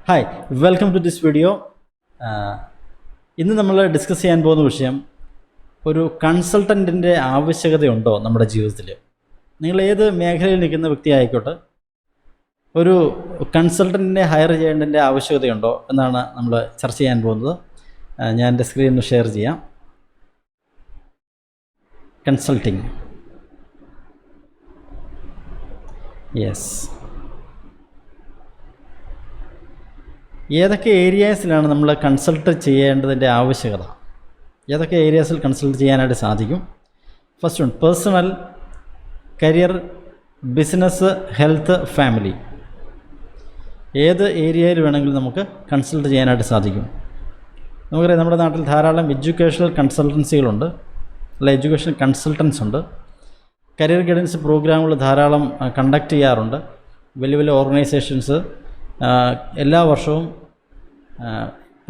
Hi, welcome to this video. ഇന്ന് നമ്മൾ discuss ചെയ്യാൻ പോകുന്ന വിഷയം ഒരു കൺസൾട്ടൻറ്റിൻ്റെ ആവശ്യകതയുണ്ടോ നമ്മുടെ ജീവിതത്തിൽ. നിങ്ങൾ ഏത് മേഖലയിൽ നിൽക്കുന്ന വ്യക്തി ആയിക്കോട്ടെ, ഒരു കൺസൾട്ടൻറ്റിനെ ഹയർ ചെയ്യേണ്ടതിൻ്റെ ആവശ്യകതയുണ്ടോ എന്നാണ് നമ്മൾ ചർച്ച ചെയ്യാൻ പോകുന്നത്. ഞാൻ എൻ്റെ സ്ക്രീൻ ഷെയർ ചെയ്യാം. Consulting, yes. ഏതൊക്കെ ഏരിയാസിലാണ് നമ്മൾ കൺസൾട്ട് ചെയ്യേണ്ടതിൻ്റെ ആവശ്യകത, ഏതൊക്കെ ഏരിയാസിൽ കൺസൾട്ട് ചെയ്യാനായിട്ട് സാധിക്കും? First one, personal, career, business, health, family. ഏത് ഏരിയയിൽ വേണമെങ്കിലും നമുക്ക് കൺസൾട്ട് ചെയ്യാനായിട്ട് സാധിക്കും. നമുക്കറിയാം, നമ്മുടെ നാട്ടിൽ ധാരാളം എഡ്യൂക്കേഷണൽ കൺസൾട്ടൻസികളുണ്ട്, അല്ല എഡ്യൂക്കേഷണൽ കൺസൾട്ടൻസ് ഉണ്ട്. കരിയർ ഗൈഡൻസ് പ്രോഗ്രാമുകൾ ധാരാളം കണ്ടക്ട് ചെയ്യാറുണ്ട്. വലിയ വലിയ ഓർഗനൈസേഷൻസ് എല്ലാ വർഷവും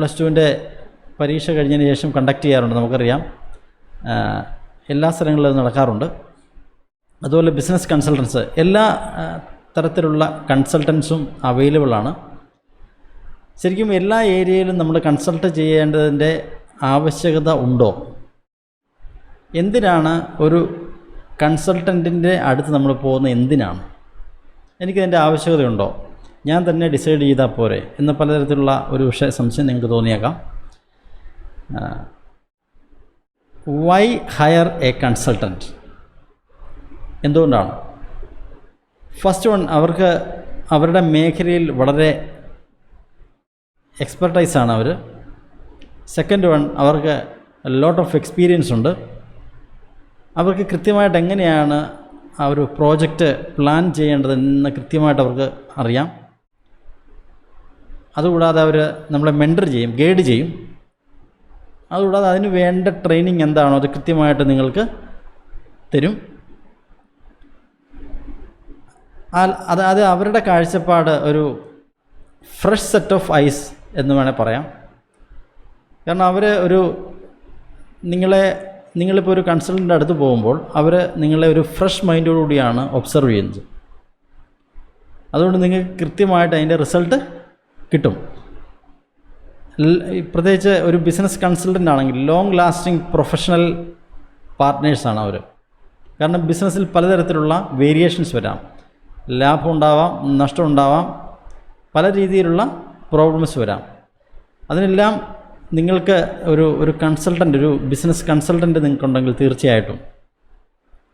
+2 പരീക്ഷ കഴിഞ്ഞതിന് ശേഷം കണ്ടക്ട് ചെയ്യാറുണ്ട്. നമുക്കറിയാം, എല്ലാ സ്ഥലങ്ങളിലും അത് നടക്കാറുണ്ട്. അതുപോലെ ബിസിനസ് കൺസൾട്ടൻസ്, എല്ലാ തരത്തിലുള്ള കൺസൾട്ടൻസും അവൈലബിളാണ്. ശരിക്കും എല്ലാ ഏരിയയിലും നമ്മൾ കൺസൾട്ട് ചെയ്യേണ്ടതിൻ്റെ ആവശ്യകത ഉണ്ടോ? എന്തിനാണ് ഒരു കൺസൾട്ടൻറ്റിൻ്റെ അടുത്ത് നമ്മൾ പോകുന്നത്? എന്തിനാണ്? എനിക്കതിൻ്റെ ആവശ്യകതയുണ്ടോ? ഞാൻ തന്നെ ഡിസൈഡ് ചെയ്താൽ പോരെ എന്ന പലതരത്തിലുള്ള ഒരു സംശയം നിങ്ങൾക്ക് തോന്നിയേക്കാം. Why hire a consultant? എന്തുകൊണ്ടാണ്? ഫസ്റ്റ് വൺ, അവർക്ക് അവരുടെ മേഖലയിൽ വളരെ എക്സ്പെർട്ടൈസാണ് അവർ. സെക്കൻഡ് വൺ, അവർക്ക് ലോട്ട് ഓഫ് എക്സ്പീരിയൻസ് ഉണ്ട്. അവർക്ക് കൃത്യമായിട്ട് എങ്ങനെയാണ് ആ ഒരു പ്രോജക്റ്റ് പ്ലാൻ ചെയ്യേണ്ടതെന്ന് കൃത്യമായിട്ട് അവർക്ക് അറിയാം. അതുകൂടാതെ അവർ നമ്മളെ മെൻറ്റർ ചെയ്യും, ഗൈഡ് ചെയ്യും. അതുകൂടാതെ അതിന് വേണ്ട ട്രെയിനിങ് എന്താണോ അത് കൃത്യമായിട്ട് നിങ്ങൾക്ക് തരും. അത് അവരുടെ കാഴ്ചപ്പാട് ഒരു ഫ്രഷ് സെറ്റ് ഓഫ് ഐസ് എന്ന് വേണേൽ പറയാം. കാരണം അവർ നിങ്ങളിപ്പോൾ ഒരു കൺസൾട്ടൻ്റ് അടുത്ത് പോകുമ്പോൾ അവർ നിങ്ങളെ ഒരു ഫ്രഷ് മൈൻഡോടുകൂടിയാണ് ഒബ്സർവ് ചെയ്യുന്നത്. അതുകൊണ്ട് നിങ്ങൾക്ക് കൃത്യമായിട്ട് അതിൻ്റെ റിസൾട്ട് കിട്ടും. പ്രത്യേകിച്ച് ഒരു ബിസിനസ് കൺസൾട്ടൻ്റ് ആണെങ്കിൽ ലോങ് ലാസ്റ്റിംഗ് പ്രൊഫഷണൽ പാർട്ട്നേഴ്സാണ് അവർ. കാരണം ബിസിനസ്സിൽ പലതരത്തിലുള്ള വേരിയേഷൻസ് വരാം, ലാഭം ഉണ്ടാവാം, നഷ്ടം ഉണ്ടാവാം, പല രീതിയിലുള്ള പ്രോബ്ലംസ് വരാം. അതിനെല്ലാം നിങ്ങൾക്ക് ഒരു കൺസൾട്ടൻ്റ്, ഒരു ബിസിനസ് കൺസൾട്ടൻ്റ് നിങ്ങൾക്കുണ്ടെങ്കിൽ തീർച്ചയായിട്ടും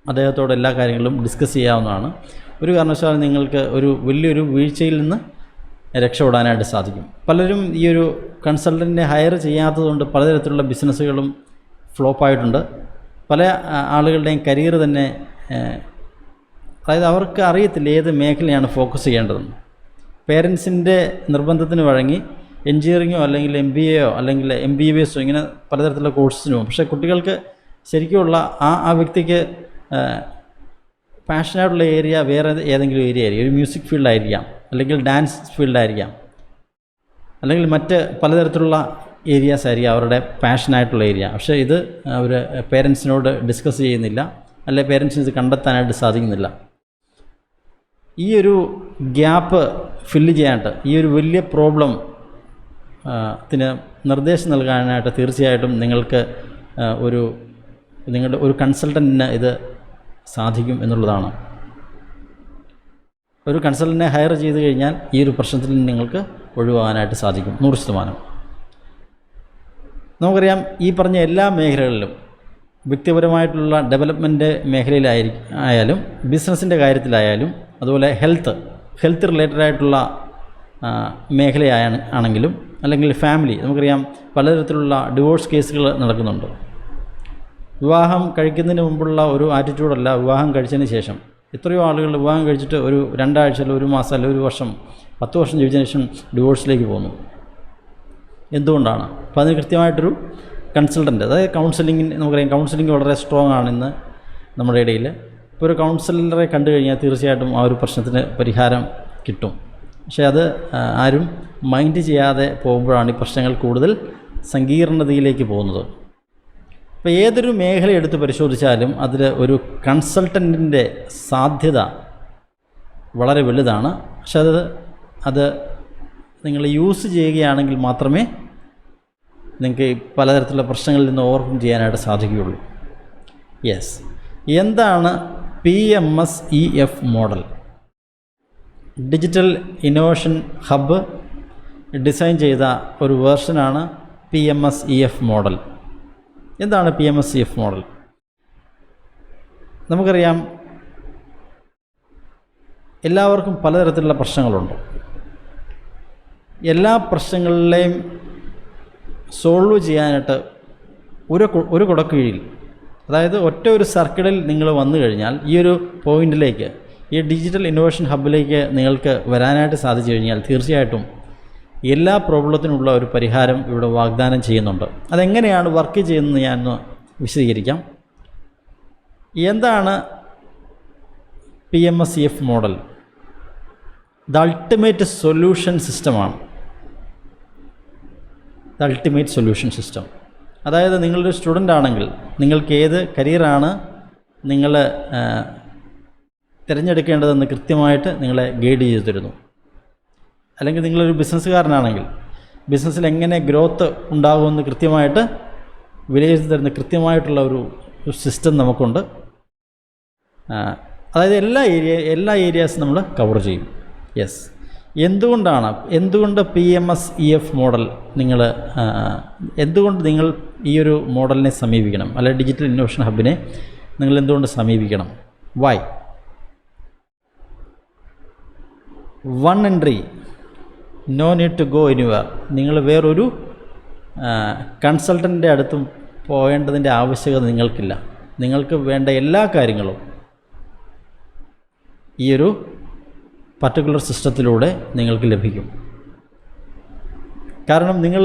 അദ്ദേഹത്തോട് എല്ലാ കാര്യങ്ങളും ഡിസ്കസ് ചെയ്യാവുന്നതാണ്. ഒരു കാരണവശാലും നിങ്ങൾക്ക് ഒരു വലിയൊരു വീഴ്ചയിൽ നിന്ന് രക്ഷപ്പെടാനായിട്ട് സാധിക്കും. പലരും ഈ ഒരു കൺസൾട്ടൻറ്റിനെ ഹയർ ചെയ്യാത്തതുകൊണ്ട് പലതരത്തിലുള്ള ബിസിനസ്സുകളും ഫ്ലോപ്പായിട്ടുണ്ട്. പല ആളുകളുടെയും കരിയർ തന്നെ, അതായത് അവർക്ക് അറിയത്തില്ല ഏത് മേഖലയാണ് ഫോക്കസ് ചെയ്യേണ്ടതെന്ന്. പേരൻസിൻ്റെ നിർബന്ധത്തിന് വഴങ്ങി എൻജിനീയറിങ്ങോ അല്ലെങ്കിൽ MBAയോ അല്ലെങ്കിൽ MBBSോ ഇങ്ങനെ പലതരത്തിലുള്ള കോഴ്സിന് പോകും. പക്ഷേ കുട്ടികൾക്ക് ശരിക്കുമുള്ള ആ വ്യക്തിക്ക് പാഷനായിട്ടുള്ള ഏരിയ വേറെ ഏതെങ്കിലും ഏരിയ ആയിരിക്കും. ഒരു മ്യൂസിക് ഫീൽഡായിരിക്കാം, അല്ലെങ്കിൽ ഡാൻസ് ഫീൽഡായിരിക്കാം, അല്ലെങ്കിൽ മറ്റ് പലതരത്തിലുള്ള ഏരിയാസ് ആയിരിക്കും അവരുടെ പാഷനായിട്ടുള്ള ഏരിയ. പക്ഷേ ഇത് അവർ പേരൻസിനോട് ഡിസ്കസ് ചെയ്യുന്നില്ല, അല്ലെങ്കിൽ പേരൻസിന് ഇത് കണ്ടെത്താനായിട്ട് സാധിക്കുന്നില്ല. ഈ ഒരു ഗ്യാപ്പ് ഫില്ല് ചെയ്യാനായിട്ട്, ഈ ഒരു വലിയ പ്രോബ്ലം ത്തിന് നിർദ്ദേശം നൽകാനായിട്ട് തീർച്ചയായിട്ടും നിങ്ങൾക്ക് നിങ്ങളുടെ ഒരു കൺസൾട്ടൻറ്റിന് ഇത് സാധിക്കും എന്നുള്ളതാണ്. ഒരു കൺസൾട്ടൻറ്റിനെ ഹയർ ചെയ്ത് കഴിഞ്ഞാൽ ഈ ഒരു പ്രശ്നത്തിൽ നിന്ന് നിങ്ങൾക്ക് ഒഴിവാകാനായിട്ട് സാധിക്കും 100%. നമുക്കറിയാം, ഈ പറഞ്ഞ എല്ലാ മേഖലകളിലും, വ്യക്തിപരമായിട്ടുള്ള ഡെവലപ്മെൻറ്റ് മേഖലയിലായാലും ബിസിനസ്സിൻ്റെ കാര്യത്തിലായാലും, അതുപോലെ ഹെൽത്ത് റിലേറ്റഡ് ആയിട്ടുള്ള മേഖലയാണെങ്കിലും, അല്ലെങ്കിൽ ഫാമിലി, നമുക്കറിയാം പലതരത്തിലുള്ള ഡിവോഴ്സ് കേസുകൾ നടക്കുന്നുണ്ട്. വിവാഹം കഴിക്കുന്നതിന് മുമ്പുള്ള ഒരു ആറ്റിറ്റ്യൂഡല്ല വിവാഹം കഴിച്ചതിന് ശേഷം. എത്രയോ ആളുകൾ വിവാഹം കഴിച്ചിട്ട് ഒരു 2 ആഴ്ച, അല്ലെങ്കിൽ 1 മാസം, അല്ലെങ്കിൽ 1 വർഷം, 10 വർഷം ജീവിച്ചതിന് ശേഷം ഡിവോഴ്സിലേക്ക് പോകുന്നു. എന്തുകൊണ്ടാണ്? അപ്പോൾ അതിന് കൃത്യമായിട്ടൊരു കൺസൾട്ടൻ്റ്, അതായത് കൗൺസിലിങ്ങിന്, നമുക്കറിയാം കൗൺസിലിംഗ് വളരെ സ്ട്രോങ് ആണ് ഇന്ന് നമ്മുടെ ഇടയിൽ. ഇപ്പോൾ ഒരു കൗൺസിലറെ കണ്ടു കഴിഞ്ഞാൽ തീർച്ചയായിട്ടും ആ ഒരു പ്രശ്നത്തിന് പരിഹാരം കിട്ടും. പക്ഷേ അത് ആരും മൈൻഡ് ചെയ്യാതെ പോകുമ്പോഴാണ് ഈ പ്രശ്നങ്ങൾ കൂടുതൽ സങ്കീർണതയിലേക്ക് പോകുന്നത്. അപ്പോൾ ഏതൊരു മേഖല എടുത്ത് പരിശോധിച്ചാലും അതിൽ ഒരു കൺസൾട്ടൻറ്റിൻ്റെ സാധ്യത വളരെ വലുതാണ്. പക്ഷെ അത് നിങ്ങൾ യൂസ് ചെയ്യുകയാണെങ്കിൽ മാത്രമേ നിങ്ങൾക്ക് പലതരത്തിലുള്ള പ്രശ്നങ്ങളിൽ നിന്ന് ഓവർകം ചെയ്യാനായിട്ട് സാധിക്കുകയുള്ളൂ. യെസ്, എന്താണ് PMSEF model? Digital innovation hub design ചെയ്ത ഒരു വേർഷനാണ് PMSEF മോഡൽ. എന്താണ് PMSEF മോഡൽ? നമുക്കറിയാം, എല്ലാവർക്കും പലതരത്തിലുള്ള പ്രശ്നങ്ങളുണ്ട്. എല്ലാ പ്രശ്നങ്ങളിലെയും സോൾവ് ചെയ്യാനായിട്ട് ഒരു കുടക്കീഴിൽ, അതായത് ഒറ്റ ഒരു സർക്കിളിൽ നിങ്ങൾ വന്നു കഴിഞ്ഞാൽ ഈ ഒരു പോയിന്റിലേക്ക്, ഈ ഡിജിറ്റൽ ഇന്നോവേഷൻ ഹബ്ബിലേക്ക് നിങ്ങൾക്ക് വരാനായിട്ട് സാധിച്ചു കഴിഞ്ഞാൽ തീർച്ചയായിട്ടും എല്ലാ പ്രോബ്ലത്തിനുള്ള ഒരു പരിഹാരം ഇവിടെ വാഗ്ദാനം ചെയ്യുന്നുണ്ട്. അതെങ്ങനെയാണ് വർക്ക് ചെയ്യുന്നത് ഞാനൊന്ന് വിശദീകരിക്കാം. എന്താണ് PMSEF model? The ultimate solution സിസ്റ്റമാണ്. The ultimate solution system. അതായത് നിങ്ങളൊരു സ്റ്റുഡൻ്റ് ആണെങ്കിൽ നിങ്ങൾക്ക് ഏത് കരിയറാണ് നിങ്ങൾ തിരഞ്ഞെടുക്കേണ്ടതെന്ന് കൃത്യമായിട്ട് നിങ്ങളെ ഗൈഡ് ചെയ്തു തരുന്നു. അല്ലെങ്കിൽ നിങ്ങളൊരു ബിസിനസ്സുകാരനാണെങ്കിൽ ബിസിനസ്സിൽ എങ്ങനെ ഗ്രോത്ത് ഉണ്ടാകുമെന്ന് കൃത്യമായിട്ട് വിലയിരുത്തി തരുന്ന കൃത്യമായിട്ടുള്ള ഒരു സിസ്റ്റം നമുക്കുണ്ട്. അതായത് എല്ലാ ഏരിയാസും നമ്മൾ കവർ ചെയ്യും. യെസ്, എന്തുകൊണ്ട് PMSEF മോഡൽ എന്തുകൊണ്ട് നിങ്ങൾ ഈ ഒരു മോഡലിനെ സമീപിക്കണം, അല്ലെങ്കിൽ ഡിജിറ്റൽ ഇന്നോവേഷൻ ഹബിനെ നിങ്ങൾ എന്തുകൊണ്ട് സമീപിക്കണം? Why? One entry, no need to go anywhere. നിങ്ങൾ വേറൊരു കൺസൾട്ടൻ്റെ അടുത്തും പോകേണ്ടതിൻ്റെ ആവശ്യകത നിങ്ങൾക്കില്ല. നിങ്ങൾക്ക് വേണ്ട എല്ലാ കാര്യങ്ങളും ഈ ഒരു പർട്ടിക്കുലർ സിസ്റ്റത്തിലൂടെ നിങ്ങൾക്ക് ലഭിക്കും. കാരണം നിങ്ങൾ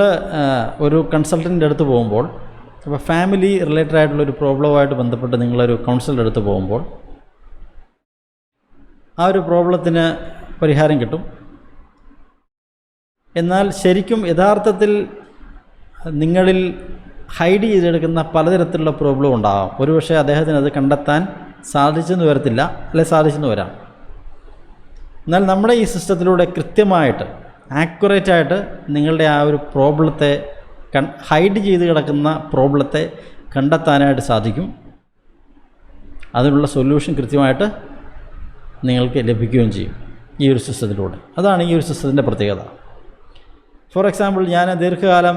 ഒരു കൺസൾട്ടൻ്റെ അടുത്ത് പോകുമ്പോൾ, അപ്പോൾ ഫാമിലി റിലേറ്റഡ് ആയിട്ടുള്ളൊരു പ്രോബ്ലമായിട്ട് ബന്ധപ്പെട്ട് നിങ്ങളൊരു കൗൺസിലറുടെ അടുത്ത് പോകുമ്പോൾ ആ ഒരു പ്രോബ്ലത്തിന് പരിഹാരം കിട്ടും. എന്നാൽ ശരിക്കും യഥാർത്ഥത്തിൽ നിങ്ങളിൽ ഹൈഡ് ചെയ്തെടുക്കുന്ന പലതരത്തിലുള്ള പ്രോബ്ലം ഉണ്ടാകാം. ഒരുപക്ഷെ അദ്ദേഹത്തിന് അത് കണ്ടെത്താൻ സാധിച്ചെന്ന് വരത്തില്ല, അല്ലെങ്കിൽ സാധിച്ചെന്ന് വരാം. എന്നാൽ നമ്മുടെ ഈ സിസ്റ്റത്തിലൂടെ കൃത്യമായിട്ട് ആക്യുറേറ്റായിട്ട് നിങ്ങളുടെ ആ ഒരു പ്രോബ്ലത്തെ ഹൈഡ് ചെയ്ത് കിടക്കുന്ന പ്രോബ്ലത്തെ കണ്ടെത്താനായിട്ട് സാധിക്കും. അതിനുള്ള സൊല്യൂഷൻ കൃത്യമായിട്ട് നിങ്ങൾക്ക് ലഭിക്കുകയും ചെയ്യും ഈ ഒരു സിസ്റ്റത്തിലൂടെ. അതാണ് ഈ ഒരു സിസ്റ്റത്തിൻ്റെ പ്രത്യേകത. ഫോർ എക്സാമ്പിൾ, ഞാൻ ദീർഘകാലം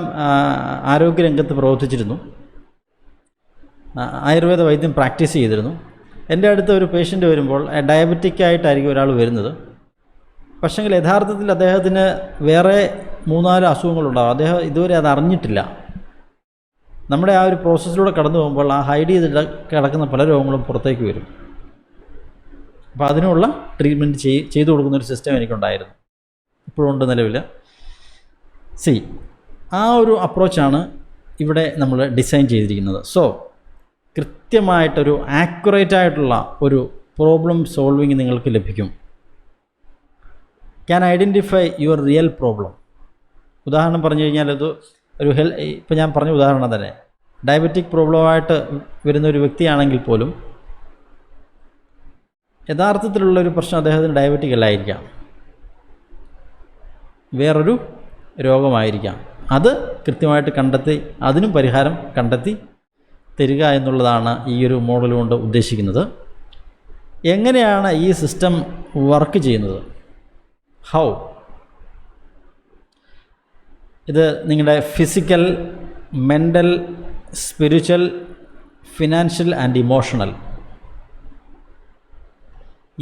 ആരോഗ്യരംഗത്ത് പ്രവർത്തിച്ചിരുന്നു. ആയുർവേദ വൈദ്യം പ്രാക്ടീസ് ചെയ്തിരുന്നു. എൻ്റെ അടുത്ത് ഒരു പേഷ്യൻ്റ് വരുമ്പോൾ ഡയബറ്റിക്കായിട്ടായിരിക്കും ഒരാൾ വരുന്നത്. പക്ഷേങ്കിൽ യഥാർത്ഥത്തിൽ അദ്ദേഹത്തിന് വേറെ 3-4 അസുഖങ്ങളുണ്ടാകും. അദ്ദേഹം ഇതുവരെ അത് അറിഞ്ഞിട്ടില്ല. നമ്മുടെ ആ ഒരു പ്രോസസ്സിലൂടെ കടന്നു പോകുമ്പോൾ ആ ഹൈഡ് ചെയ്ത് കിടക്കുന്ന പല രോഗങ്ങളും പുറത്തേക്ക് വരും. അപ്പോൾ അതിനുള്ള ട്രീറ്റ്മെൻറ്റ് ചെയ്തു കൊടുക്കുന്നൊരു സിസ്റ്റം എനിക്കുണ്ടായിരുന്നു, ഇപ്പോഴുണ്ട് നിലവിൽ. ആ ഒരു അപ്രോച്ചാണ് ഇവിടെ നമ്മൾ ഡിസൈൻ ചെയ്തിരിക്കുന്നത്. സോ കൃത്യമായിട്ടൊരു ആക്യുറേറ്റായിട്ടുള്ള ഒരു പ്രോബ്ലം സോൾവിങ് നിങ്ങൾക്ക് ലഭിക്കും. Can identify your real problem. ഉദാഹരണം പറഞ്ഞു കഴിഞ്ഞാൽ ഇത് ഒരു ഇപ്പോൾ ഞാൻ പറഞ്ഞ ഉദാഹരണം തന്നെ, ഡയബറ്റിക് പ്രോബ്ലമായിട്ട് വരുന്ന ഒരു വ്യക്തിയാണെങ്കിൽ പോലും യഥാർത്ഥത്തിലുള്ളൊരു പ്രശ്നം അദ്ദേഹത്തിന് ഡയബറ്റിക് അല്ലായിരിക്കാം, വേറൊരു രോഗമായിരിക്കാം. അത് കൃത്യമായിട്ട് കണ്ടെത്തി അതിനും പരിഹാരം കണ്ടെത്തി തരിക എന്നുള്ളതാണ് ഈ ഒരു മോഡൽ കൊണ്ട് ഉദ്ദേശിക്കുന്നത്. എങ്ങനെയാണ് ഈ സിസ്റ്റം വർക്ക് ചെയ്യുന്നത്? ഹൗ? ഇത് നിങ്ങളുടെ physical, mental, spiritual, financial and emotional,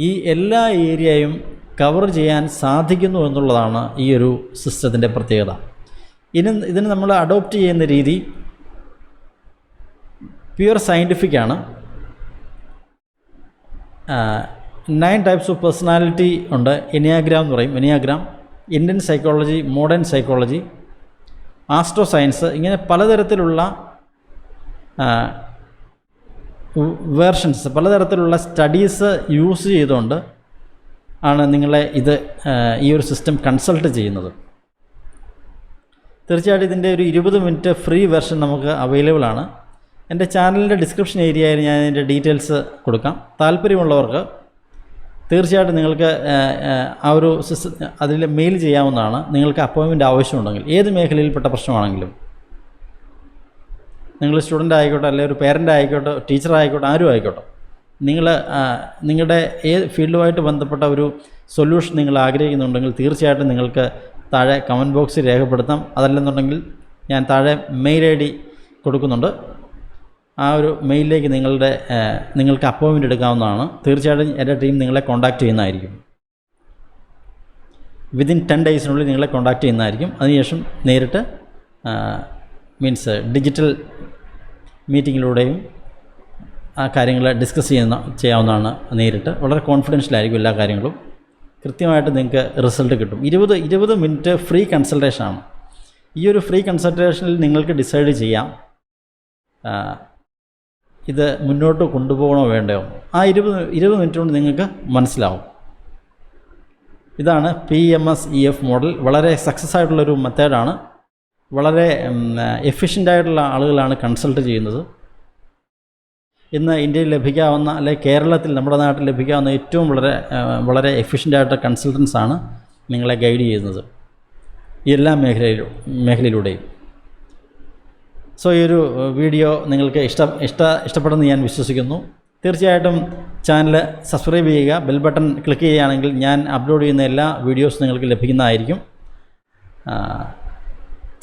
ഈ എല്ലാ ഏരിയയും കവർ ചെയ്യാൻ സാധിക്കുന്നു എന്നുള്ളതാണ് ഈ ഒരു സിസ്റ്റത്തിൻ്റെ പ്രത്യേകത. ഇതിന് നമ്മൾ അഡോപ്റ്റ് ചെയ്യുന്ന രീതി പ്യുവർ സയൻറ്റിഫിക്കാണ്. 9 ടൈപ്സ് ഓഫ് പേഴ്സണാലിറ്റി ഉണ്ട്. എനിയാഗ്രാം എന്ന് പറയും. Enneagram, Indian psychology, modern psychology, astro science, ഇങ്ങനെ പലതരത്തിലുള്ള വേർഷൻസ്, പലതരത്തിലുള്ള സ്റ്റഡീസ് യൂസ് ചെയ്തുകൊണ്ട് ആണ് നിങ്ങളെ ഈ ഒരു സിസ്റ്റം കൺസൾട്ട് ചെയ്യുന്നത്. തീർച്ചയായിട്ടും ഇതിൻ്റെ ഒരു 20 മിനിറ്റ് ഫ്രീ വെർഷൻ നമുക്ക് അവൈലബിൾ ആണ്. എൻ്റെ ചാനലിൻ്റെ ഡിസ്ക്രിപ്ഷൻ ഏരിയയിൽ ഞാൻ ഇതിൻ്റെ ഡീറ്റെയിൽസ് കൊടുക്കാം. താല്പര്യമുള്ളവർക്ക് തീർച്ചയായിട്ടും നിങ്ങൾക്ക് ആ ഒരു അതിൽ മെയിൽ ചെയ്യാവുന്നതാണ്. നിങ്ങൾക്ക് അപ്പോയിൻമെൻറ്റ് ആവശ്യമുണ്ടെങ്കിൽ ഏത് മേഖലയിൽപ്പെട്ട പ്രശ്നമാണെങ്കിലും, നിങ്ങൾ സ്റ്റുഡൻ്റ് ആയിക്കോട്ടെ, അല്ലെങ്കിൽ ഒരു പേരൻ്റ് ആയിക്കോട്ടെ, ടീച്ചർ ആയിക്കോട്ടെ, ആരും ആയിക്കോട്ടെ, നിങ്ങൾ നിങ്ങളുടെ ഏത് ഫീൽഡുമായിട്ട് ബന്ധപ്പെട്ട ഒരു സൊല്യൂഷൻ നിങ്ങൾ ആഗ്രഹിക്കുന്നുണ്ടെങ്കിൽ തീർച്ചയായിട്ടും നിങ്ങൾക്ക് താഴെ കമൻറ്റ് ബോക്സിൽ രേഖപ്പെടുത്താം. അതല്ലെന്നുണ്ടെങ്കിൽ ഞാൻ താഴെ മെയിൽ ID കൊടുക്കുന്നുണ്ട്. ആ ഒരു മെയിലിലേക്ക് നിങ്ങൾക്ക് അപ്പോയിൻമെൻറ്റ് എടുക്കാവുന്നതാണ്. തീർച്ചയായിട്ടും എൻ്റെ ടീം നിങ്ങളെ കോൺടാക്റ്റ് ചെയ്യുന്നതായിരിക്കും. വിതിൻ 10 ഡേയ്സിനുള്ളിൽ നിങ്ങളെ കോൺടാക്റ്റ് ചെയ്യുന്നതായിരിക്കും. അതിനുശേഷം നേരിട്ട് മീൻസ് ഡിജിറ്റൽ മീറ്റിങ്ങിലൂടെയും ആ കാര്യങ്ങൾ ഡിസ്കസ് ചെയ്യാവുന്നതാണ്. നേരിട്ട് വളരെ കോൺഫിഡൻഷ്യലായിരിക്കും എല്ലാ കാര്യങ്ങളും. കൃത്യമായിട്ട് നിങ്ങൾക്ക് റിസൾട്ട് കിട്ടും. 20 മിനിറ്റ് ഫ്രീ കൺസൾട്ടേഷനാണ്. ഈ ഒരു ഫ്രീ കൺസൾട്ടേഷനിൽ നിങ്ങൾക്ക് ഡിസൈഡ് ചെയ്യാം ഇത് മുന്നോട്ട് കൊണ്ടുപോകണോ വേണ്ടയോ. ആ 20 മിനിറ്റ് കൊണ്ട് നിങ്ങൾക്ക് മനസ്സിലാവും. ഇതാണ് PMS-EF മോഡൽ. വളരെ സക്സസ് ആയിട്ടുള്ളൊരു മെത്തേഡാണ്. വളരെ എഫിഷ്യൻ്റായിട്ടുള്ള ആളുകളാണ് കൺസൾട്ട് ചെയ്യുന്നത്. ഇന്ന് ഇന്ത്യയിൽ ലഭിക്കാവുന്ന, അല്ലെങ്കിൽ കേരളത്തിൽ നമ്മുടെ നാട്ടിൽ ലഭിക്കാവുന്ന ഏറ്റവും വളരെ എഫിഷ്യൻ്റായിട്ട് കൺസൾട്ടൻസാണ് നിങ്ങളെ ഗൈഡ് ചെയ്യുന്നത് ഈ എല്ലാ മേഖലയിലൂടെയും. സോ ഈ ഒരു വീഡിയോ നിങ്ങൾക്ക് ഇഷ്ടപ്പെടുമെന്ന് ഞാൻ വിശ്വസിക്കുന്നു. തീർച്ചയായിട്ടും ചാനൽ സബ്സ്ക്രൈബ് ചെയ്യുക. ബെൽ ബട്ടൺ ക്ലിക്ക് ചെയ്യുകയാണെങ്കിൽ ഞാൻ അപ്ലോഡ് ചെയ്യുന്ന എല്ലാ വീഡിയോസും നിങ്ങൾക്ക് ലഭിക്കുന്നതായിരിക്കും.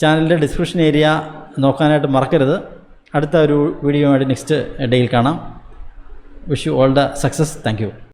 ചാനലിൻ്റെ ഡിസ്ക്രിപ്ഷൻ ഏരിയ നോക്കാനായിട്ട് മറക്കരുത്. അടുത്ത ഒരു വീഡിയോയുമായിട്ട് നെക്സ്റ്റ് ഡേയിൽ കാണാം. Wish you all the success. Thank you.